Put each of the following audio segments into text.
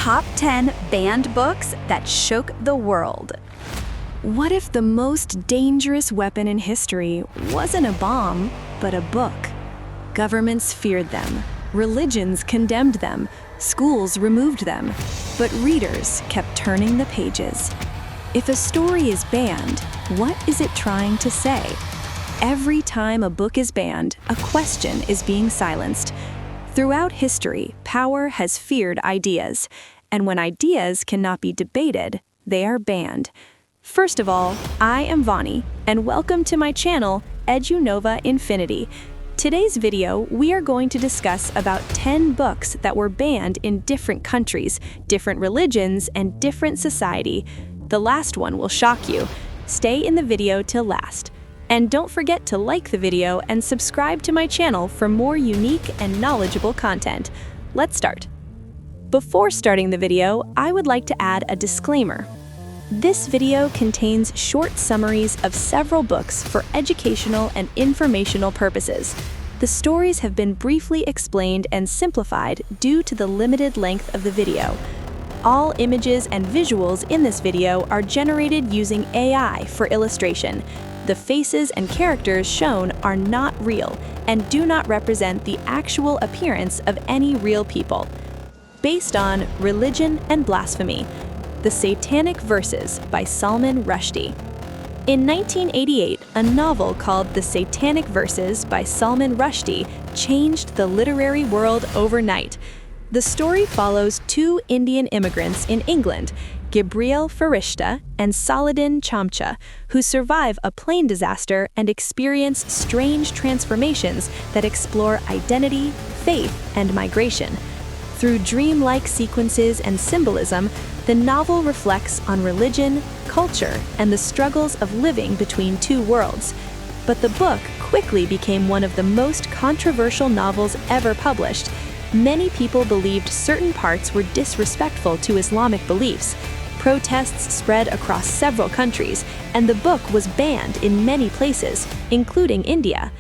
Top 10 Banned Books That Shook the World. What if the most dangerous weapon in history wasn't a bomb, but a book? Governments feared them, religions condemned them, schools removed them, but readers kept turning the pages. If a story is banned, what is it trying to say? Every time a book is banned, a question is being silenced. Throughout history, power has feared ideas, and when ideas cannot be debated, they are banned. First of all, I am Vani, and welcome to my channel, EduNova Infinity. Today's video, we are going to discuss about 10 books that were banned in different countries, different religions, and different society. The last one will shock you. Stay in the video till last. And don't forget to like the video and subscribe to my channel for more unique and knowledgeable content. Let's start. Before starting the video, I would like to add a disclaimer. This video contains short summaries of several books for educational and informational purposes. The stories have been briefly explained and simplified due to the limited length of the video. All images and visuals in this video are generated using AI for illustration. The faces and characters shown are not real and do not represent the actual appearance of any real people. Based on Religion and Blasphemy, The Satanic Verses by Salman Rushdie. In 1988, a novel called The Satanic Verses by Salman Rushdie changed the literary world overnight. The story follows two Indian immigrants in England, Gabriel Farishta and Saladin Chamcha, who survive a plane disaster and experience strange transformations that explore identity, faith, and migration. Through dreamlike sequences and symbolism, the novel reflects on religion, culture, and the struggles of living between two worlds. But the book quickly became one of the most controversial novels ever published. Many people believed certain parts were disrespectful to Islamic beliefs. Protests spread across several countries, and the book was banned in many places, including India.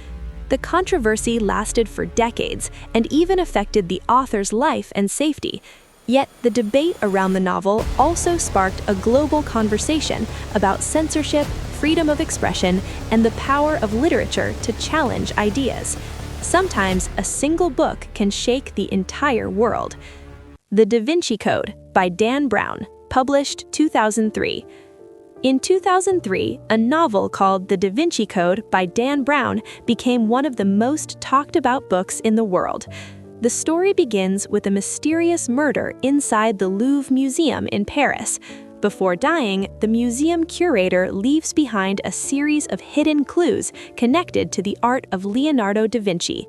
The controversy lasted for decades and even affected the author's life and safety. Yet the debate around the novel also sparked a global conversation about censorship, freedom of expression, and the power of literature to challenge ideas. Sometimes a single book can shake the entire world. The Da Vinci Code by Dan Brown, published 2003. In 2003, a novel called The Da Vinci Code by Dan Brown became one of the most talked about books in the world. The story begins with a mysterious murder inside the Louvre Museum in Paris. Before dying, the museum curator leaves behind a series of hidden clues connected to the art of Leonardo da Vinci.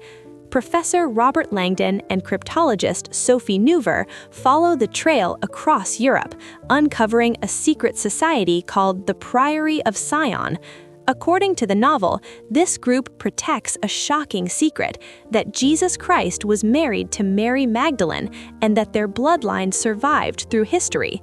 Professor Robert Langdon and cryptologist Sophie Neuver follow the trail across Europe, uncovering a secret society called the Priory of Sion. According to the novel, this group protects a shocking secret, that Jesus Christ was married to Mary Magdalene and that their bloodline survived through history.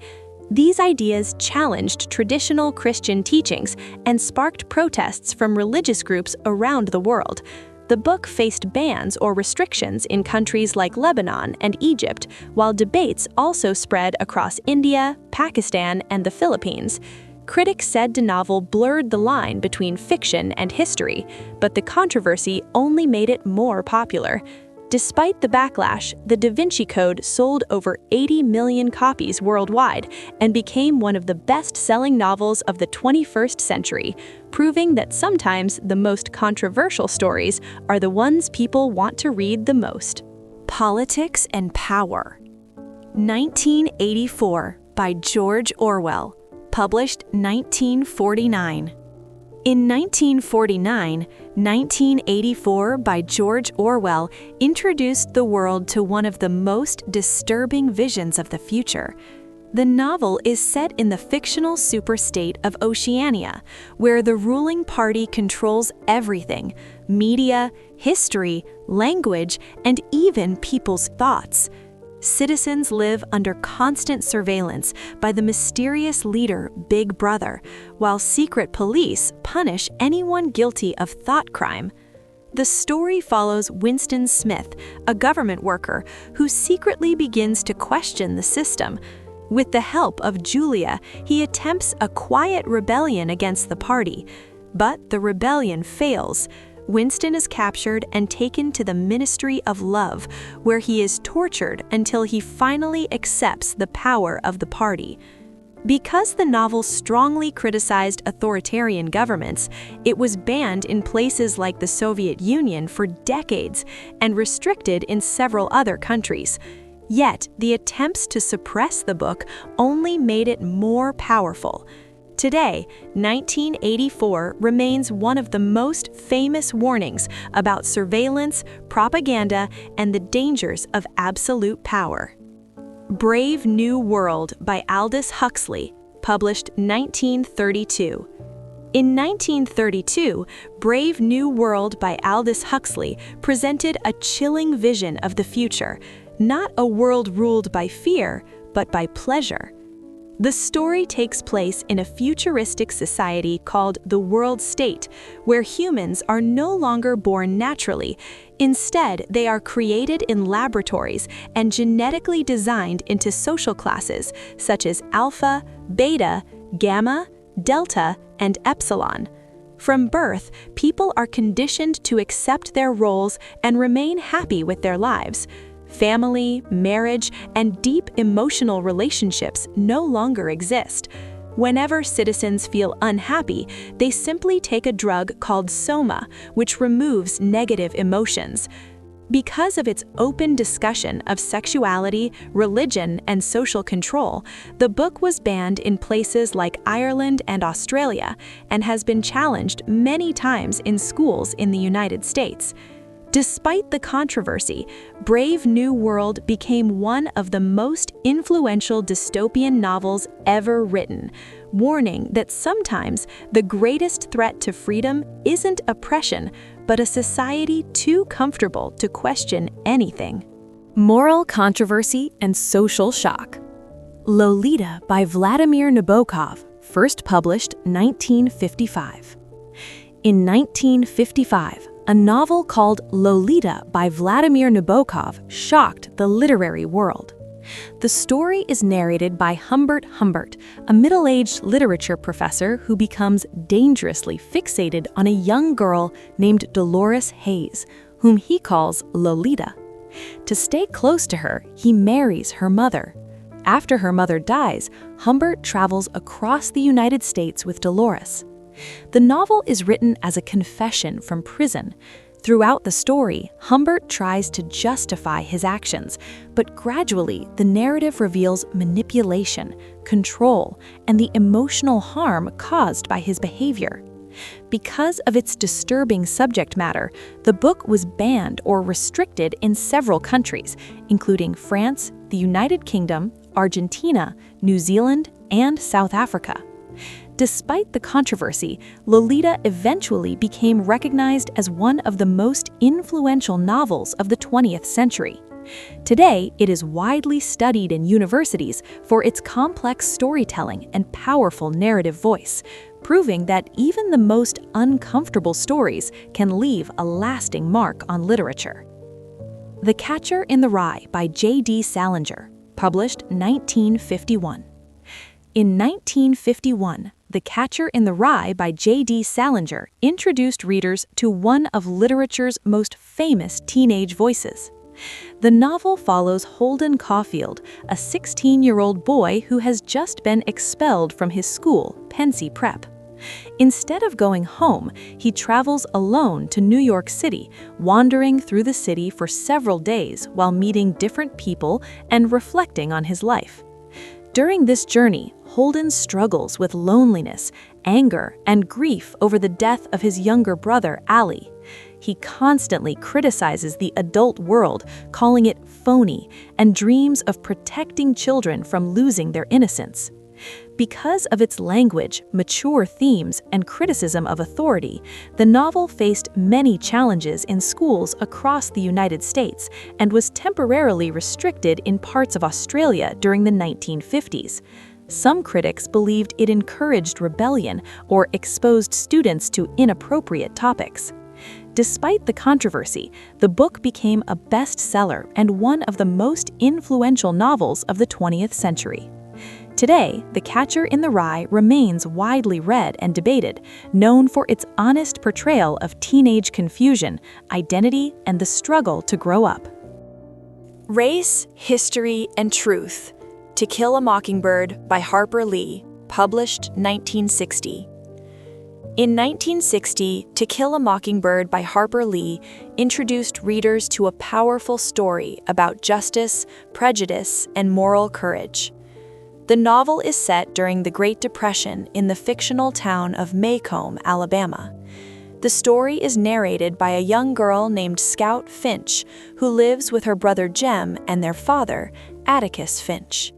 These ideas challenged traditional Christian teachings and sparked protests from religious groups around the world. The book faced bans or restrictions in countries like Lebanon and Egypt, while debates also spread across India, Pakistan, and the Philippines. Critics said the novel blurred the line between fiction and history, but the controversy only made it more popular. Despite the backlash, the Da Vinci Code sold over 80 million copies worldwide and became one of the best-selling novels of the 21st century, proving that sometimes the most controversial stories are the ones people want to read the most. Politics and Power. 1984 by George Orwell, published 1949. In 1949, 1984 by George Orwell introduced the world to one of the most disturbing visions of the future. The novel is set in the fictional superstate of Oceania, where the ruling party controls everything: media, history, language, and even people's thoughts. Citizens live under constant surveillance by the mysterious leader, Big Brother, while secret police punish anyone guilty of thought crime. The story follows Winston Smith, a government worker who secretly begins to question the system. With the help of Julia, he attempts a quiet rebellion against the party, but the rebellion fails. Winston is captured and taken to the Ministry of Love, where he is tortured until he finally accepts the power of the party. Because the novel strongly criticized authoritarian governments, it was banned in places like the Soviet Union for decades and restricted in several other countries. Yet, the attempts to suppress the book only made it more powerful. Today, 1984 remains one of the most famous warnings about surveillance, propaganda, and the dangers of absolute power. Brave New World by Aldous Huxley, published 1932. In 1932, Brave New World by Aldous Huxley presented a chilling vision of the future, not a world ruled by fear, but by pleasure. The story takes place in a futuristic society called the World State, where humans are no longer born naturally. Instead, they are created in laboratories and genetically designed into social classes such as alpha, beta, gamma, delta, and epsilon. From birth, people are conditioned to accept their roles and remain happy with their lives. Family, marriage, and deep emotional relationships no longer exist. Whenever citizens feel unhappy, they simply take a drug called soma, which removes negative emotions. Because of its open discussion of sexuality, religion, and social control, the book was banned in places like Ireland and Australia and has been challenged many times in schools in the United States. Despite the controversy, Brave New World became one of the most influential dystopian novels ever written, warning that sometimes the greatest threat to freedom isn't oppression, but a society too comfortable to question anything. Moral controversy and social shock. Lolita by Vladimir Nabokov, first published 1955. In 1955, a novel called Lolita by Vladimir Nabokov shocked the literary world. The story is narrated by Humbert Humbert, a middle-aged literature professor who becomes dangerously fixated on a young girl named Dolores Hayes, whom he calls Lolita. To stay close to her, he marries her mother. After her mother dies, Humbert travels across the United States with Dolores. The novel is written as a confession from prison. Throughout the story, Humbert tries to justify his actions, but gradually the narrative reveals manipulation, control, and the emotional harm caused by his behavior. Because of its disturbing subject matter, the book was banned or restricted in several countries, including France, the United Kingdom, Argentina, New Zealand, and South Africa. Despite the controversy, Lolita eventually became recognized as one of the most influential novels of the 20th century. Today, it is widely studied in universities for its complex storytelling and powerful narrative voice, proving that even the most uncomfortable stories can leave a lasting mark on literature. The Catcher in the Rye by J.D. Salinger, published 1951. In 1951, The Catcher in the Rye by J.D. Salinger introduced readers to one of literature's most famous teenage voices. The novel follows Holden Caulfield, a 16-year-old boy who has just been expelled from his school, Pensy Prep. Instead of going home, he travels alone to New York City, wandering through the city for several days while meeting different people and reflecting on his life. During this journey, Holden struggles with loneliness, anger, and grief over the death of his younger brother, Ali. He constantly criticizes the adult world, calling it phony, and dreams of protecting children from losing their innocence. Because of its language, mature themes, and criticism of authority, the novel faced many challenges in schools across the United States and was temporarily restricted in parts of Australia during the 1950s. Some critics believed it encouraged rebellion or exposed students to inappropriate topics. Despite the controversy, the book became a bestseller and one of the most influential novels of the 20th century. Today, The Catcher in the Rye remains widely read and debated, known for its honest portrayal of teenage confusion, identity, and the struggle to grow up. Race, History, and Truth. To Kill a Mockingbird by Harper Lee, published 1960. In 1960, To Kill a Mockingbird by Harper Lee introduced readers to a powerful story about justice, prejudice, and moral courage. The novel is set during the Great Depression in the fictional town of Maycomb, Alabama. The story is narrated by a young girl named Scout Finch, who lives with her brother Jem and their father, Atticus Finch.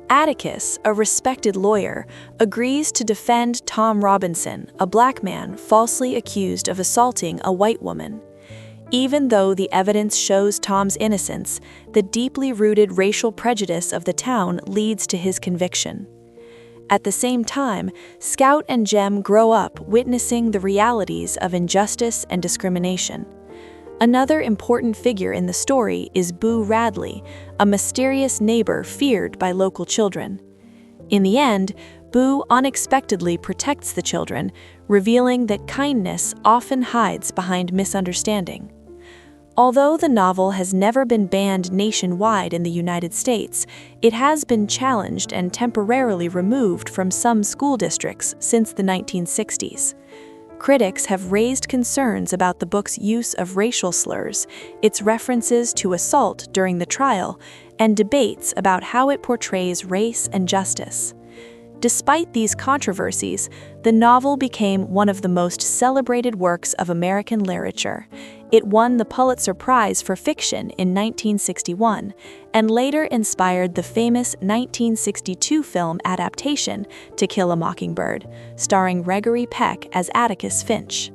Atticus, a respected lawyer, agrees to defend Tom Robinson, a black man falsely accused of assaulting a white woman. Even though the evidence shows Tom's innocence, the deeply rooted racial prejudice of the town leads to his conviction. At the same time, Scout and Jem grow up witnessing the realities of injustice and discrimination. Another important figure in the story is Boo Radley, a mysterious neighbor feared by local children. In the end, Boo unexpectedly protects the children, revealing that kindness often hides behind misunderstanding. Although the novel has never been banned nationwide in the United States, it has been challenged and temporarily removed from some school districts since the 1960s. Critics have raised concerns about the book's use of racial slurs, its references to assault during the trial, and debates about how it portrays race and justice. Despite these controversies, the novel became one of the most celebrated works of American literature. It won the Pulitzer Prize for Fiction in 1961, and later inspired the famous 1962 film adaptation To Kill a Mockingbird, starring Gregory Peck as Atticus Finch.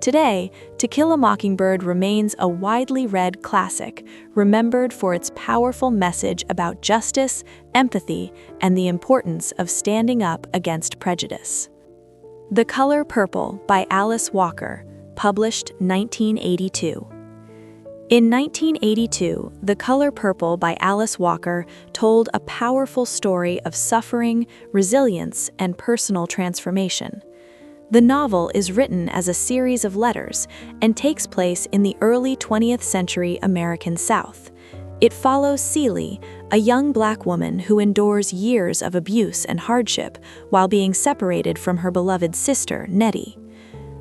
Today, To Kill a Mockingbird remains a widely read classic, remembered for its powerful message about justice, empathy, and the importance of standing up against prejudice. The Color Purple by Alice Walker, published 1982. In 1982, The Color Purple by Alice Walker told a powerful story of suffering, resilience, and personal transformation. The novel is written as a series of letters and takes place in the early 20th century American South. It follows Celie, a young black woman who endures years of abuse and hardship while being separated from her beloved sister, Nettie.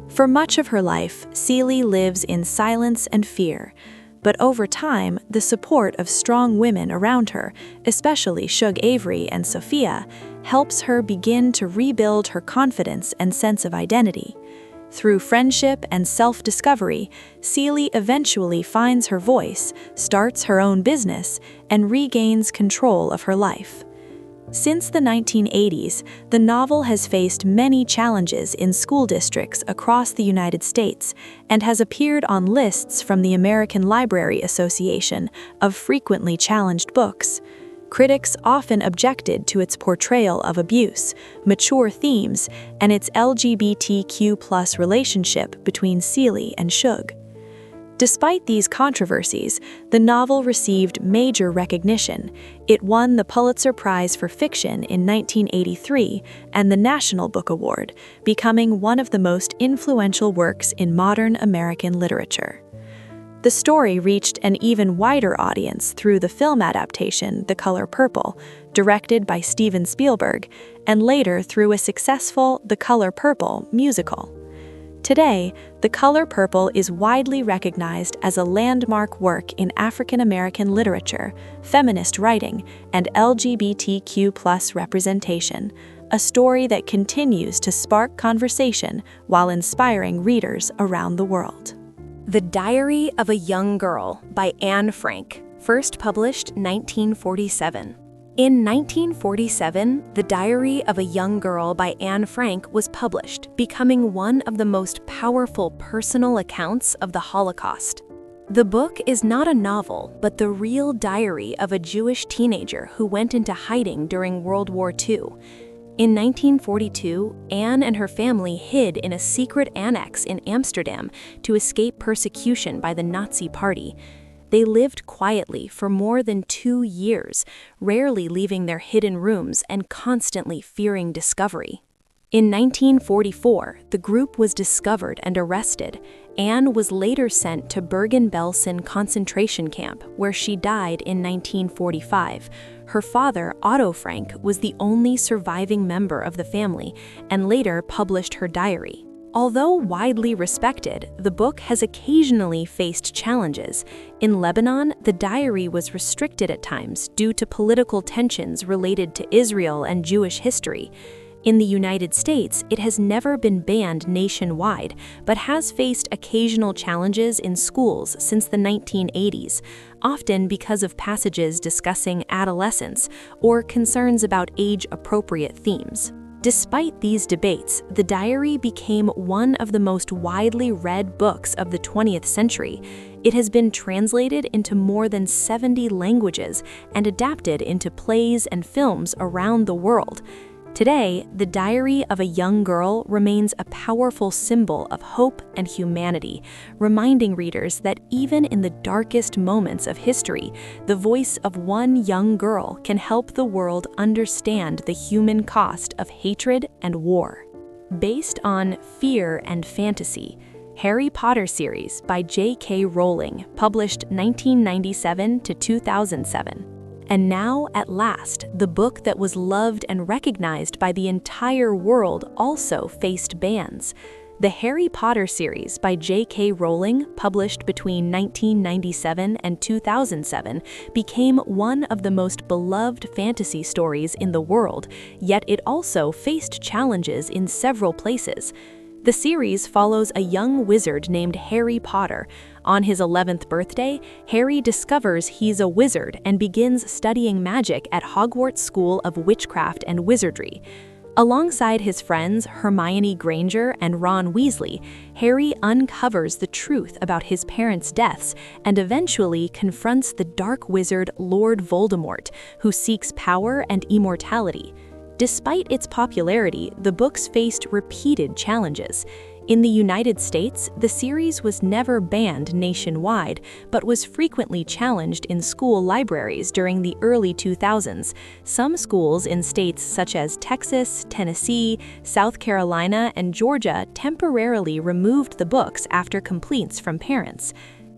For much of her life, Celie lives in silence and fear, but over time, the support of strong women around her, especially Shug Avery and Sophia, helps her begin to rebuild her confidence and sense of identity. Through friendship and self-discovery, Celie eventually finds her voice, starts her own business, and regains control of her life. Since the 1980s, the novel has faced many challenges in school districts across the United States and has appeared on lists from the American Library Association of frequently challenged books. Critics often objected to its portrayal of abuse, mature themes, and its LGBTQ+ relationship between Celie and Shug. Despite these controversies, the novel received major recognition. It won the Pulitzer Prize for Fiction in 1983 and the National Book Award, becoming one of the most influential works in modern American literature. The story reached an even wider audience through the film adaptation The Color Purple, directed by Steven Spielberg, and later through a successful The Color Purple musical. Today, The Color Purple is widely recognized as a landmark work in African American literature, feminist writing, and LGBTQ+ representation, a story that continues to spark conversation while inspiring readers around the world. The Diary of a Young Girl by Anne Frank, first published 1947. In 1947, The Diary of a Young Girl by Anne Frank was published, becoming one of the most powerful personal accounts of the Holocaust. The book is not a novel, but the real diary of a Jewish teenager who went into hiding during World War II. In 1942, Anne and her family hid in a secret annex in Amsterdam to escape persecution by the Nazi Party. They lived quietly for more than 2 years, rarely leaving their hidden rooms and constantly fearing discovery. In 1944, the group was discovered and arrested. Anne was later sent to Bergen-Belsen concentration camp, where she died in 1945. Her father, Otto Frank, was the only surviving member of the family and later published her diary. Although widely respected, the book has occasionally faced challenges. In Lebanon, the diary was restricted at times due to political tensions related to Israel and Jewish history. In the United States, it has never been banned nationwide, but has faced occasional challenges in schools since the 1980s, often because of passages discussing adolescence or concerns about age-appropriate themes. Despite these debates, the diary became one of the most widely read books of the 20th century. It has been translated into more than 70 languages and adapted into plays and films around the world. Today, the diary of a young girl remains a powerful symbol of hope and humanity, reminding readers that even in the darkest moments of history, the voice of one young girl can help the world understand the human cost of hatred and war. Based on fear and fantasy, Harry Potter series by J.K. Rowling, published 1997 to 2007. And now, at last, the book that was loved and recognized by the entire world also faced bans. The Harry Potter series by J.K. Rowling, published between 1997 and 2007, became one of the most beloved fantasy stories in the world, yet it also faced challenges in several places. The series follows a young wizard named Harry Potter. On his 11th birthday, Harry discovers he's a wizard and begins studying magic at Hogwarts School of Witchcraft and Wizardry. Alongside his friends Hermione Granger and Ron Weasley, Harry uncovers the truth about his parents' deaths and eventually confronts the dark wizard Lord Voldemort, who seeks power and immortality. Despite its popularity, the books faced repeated challenges. In the United States, the series was never banned nationwide, but was frequently challenged in school libraries during the early 2000s. Some schools in states such as Texas, Tennessee, South Carolina, and Georgia temporarily removed the books after complaints from parents.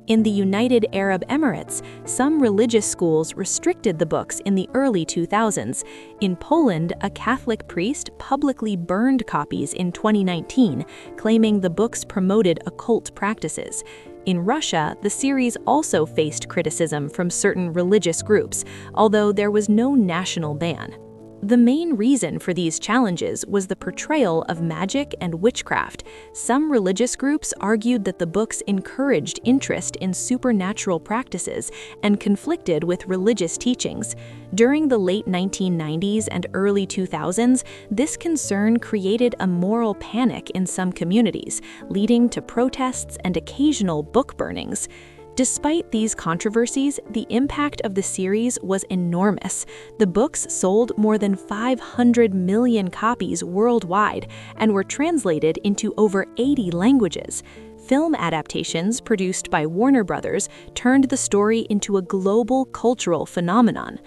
In the United Arab Emirates, some religious schools restricted the books in the early 2000s. In Poland, a Catholic priest publicly burned copies in 2019, claiming the books promoted occult practices. In Russia, the series also faced criticism from certain religious groups, although there was no national ban. The main reason for these challenges was the portrayal of magic and witchcraft. Some religious groups argued that the books encouraged interest in supernatural practices and conflicted with religious teachings. During the late 1990s and early 2000s, this concern created a moral panic in some communities, leading to protests and occasional book burnings. Despite these controversies, the impact of the series was enormous. The books sold more than 500 million copies worldwide and were translated into over 80 languages. Film adaptations produced by Warner Brothers turned the story into a global cultural phenomenon.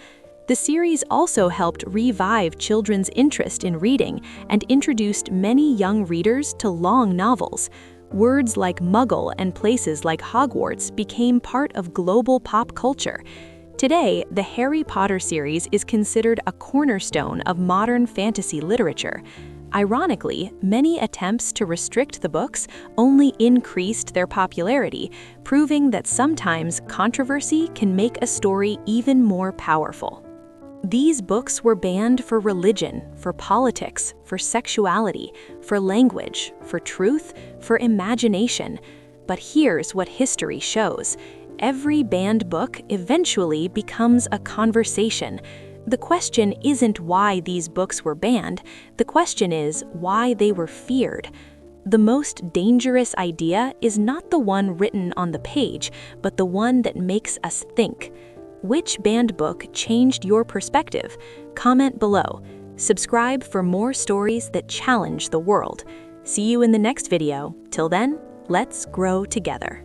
The series also helped revive children's interest in reading and introduced many young readers to long novels. Words like Muggle and places like Hogwarts became part of global pop culture. Today, the Harry Potter series is considered a cornerstone of modern fantasy literature. Ironically, many attempts to restrict the books only increased their popularity, proving that sometimes controversy can make a story even more powerful. These books were banned for religion, for politics, for sexuality, for language, for truth, for imagination. But here's what history shows. Every banned book eventually becomes a conversation. The question isn't why these books were banned. The question is why they were feared. The most dangerous idea is not the one written on the page, but the one that makes us think. Which banned book changed your perspective? Comment below. Subscribe for more stories that challenge the world. See you in the next video. Till then, let's grow together.